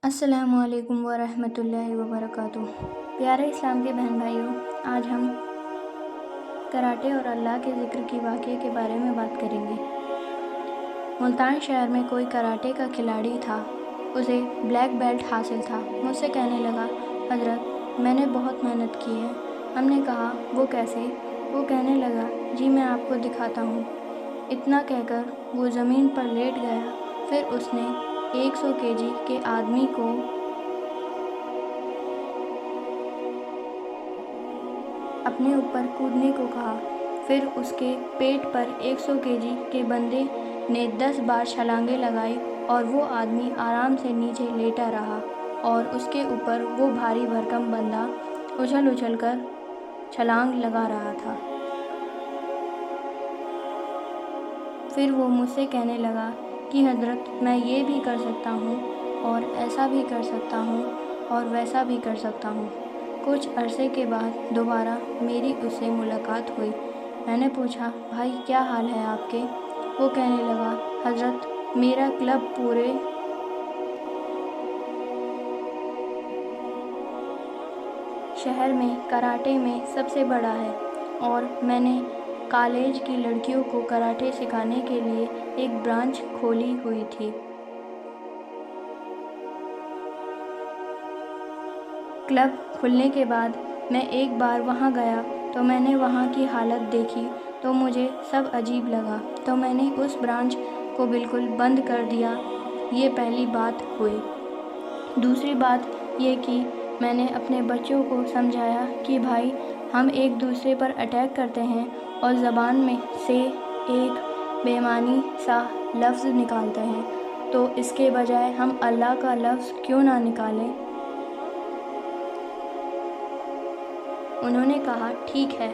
السلام علیکم ورحمۃ اللہ وبرکاتہ۔ پیارے اسلام کے بہن بھائیوں، آج ہم کراٹے اور اللہ کے ذکر کی واقعے کے بارے میں بات کریں گے۔ ملتان شہر میں کوئی کراٹے کا کھلاڑی تھا، اسے بلیک بیلٹ حاصل تھا۔ مجھ سے کہنے لگا، حضرت میں نے بہت محنت کی ہے۔ ہم نے کہا، وہ کیسے؟ وہ کہنے لگا، جی میں آپ کو دکھاتا ہوں۔ اتنا کہہ کر وہ زمین پر لیٹ گیا، پھر اس نے 100 kg کے آدمی کو اپنے اوپر کودنے کو کہا، پھر اس کے پیٹ پر 100 kg کے بندے نے 10 بار چھلانگیں لگائی اور وہ آدمی آرام سے نیچے لیٹا رہا اور اس کے اوپر وہ بھاری بھرکم بندہ اچھل اچھل کر چھلانگ لگا رہا تھا۔ پھر وہ مجھ سے کہنے لگا کہ حضرت میں یہ بھی کر سکتا ہوں اور ایسا بھی کر سکتا ہوں اور ویسا بھی کر سکتا ہوں۔ کچھ عرصے کے بعد دوبارہ میری اس سے ملاقات ہوئی۔ میں نے پوچھا، بھائی کیا حال ہے آپ کے؟ وہ کہنے لگا، حضرت میرا کلب پورے شہر میں کراٹے میں سب سے بڑا ہے اور میں نے کالج کی لڑکیوں کو کراٹے سکھانے کے لیے ایک برانچ کھولی ہوئی تھی۔ کلب کھلنے کے بعد میں ایک بار وہاں گیا تو میں نے وہاں کی حالت دیکھی تو مجھے سب عجیب لگا، تو میں نے اس برانچ کو بالکل بند کر دیا۔ یہ پہلی بات ہوئی۔ دوسری بات یہ کہ میں نے اپنے بچوں کو سمجھایا کہ بھائی ہم ایک دوسرے پر اٹیک کرتے ہیں اور زبان میں سے ایک بے معنی سا لفظ نکالتے ہیں، تو اس کے بجائے ہم اللہ کا لفظ کیوں نہ نکالیں؟ انہوں نے کہا، ٹھیک ہے۔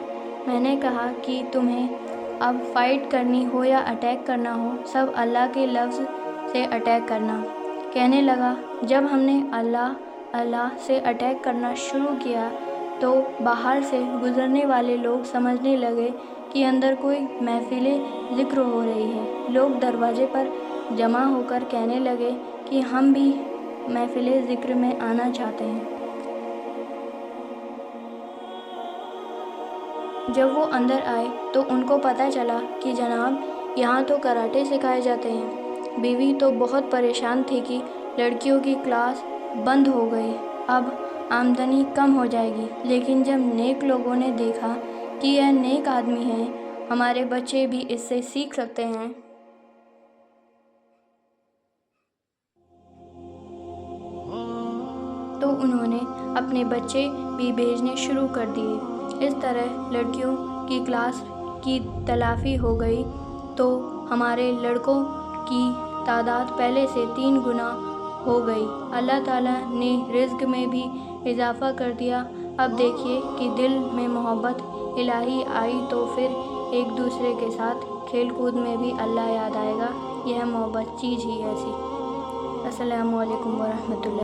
میں نے کہا کہ تمہیں اب فائٹ کرنی ہو یا اٹیک کرنا ہو، سب اللہ کے لفظ سے اٹیک کرنا۔ کہنے لگا، جب ہم نے اللہ اللہ سے اٹیک کرنا شروع کیا تو باہر سے گزرنے والے لوگ سمجھنے لگے کہ اندر کوئی محفل ذکر ہو رہی ہے۔ لوگ دروازے پر جمع ہو کر کہنے لگے کہ ہم بھی محفل ذکر میں آنا چاہتے ہیں۔ جب وہ اندر آئے تو ان کو پتہ چلا کہ جناب یہاں تو کراٹے سکھائے جاتے ہیں۔ بیوی تو بہت پریشان تھی کہ لڑکیوں کی کلاس بند ہو گئی، اب آمدنی کم ہو جائے گی، لیکن جب نیک لوگوں نے دیکھا کہ یہ نیک آدمی ہیں، ہمارے بچے بھی اس سے سیکھ سکتے ہیں، تو انہوں نے اپنے بچے بھی بھیجنے شروع کر دیے۔ اس طرح لڑکیوں کی کلاس کی تلافی ہو گئی تو ہمارے لڑکوں کی تعداد پہلے سے 3 گنا ہو گئی۔ اللہ تعالیٰ نے رزق میں بھی اضافہ کر دیا۔ اب دیکھیے کہ دل میں محبت الہی آئی تو پھر ایک دوسرے کے ساتھ کھیل کود میں بھی اللہ یاد آئے گا۔ یہ محبت چیز ہی ایسی۔ السلام علیکم ورحمۃ اللہ۔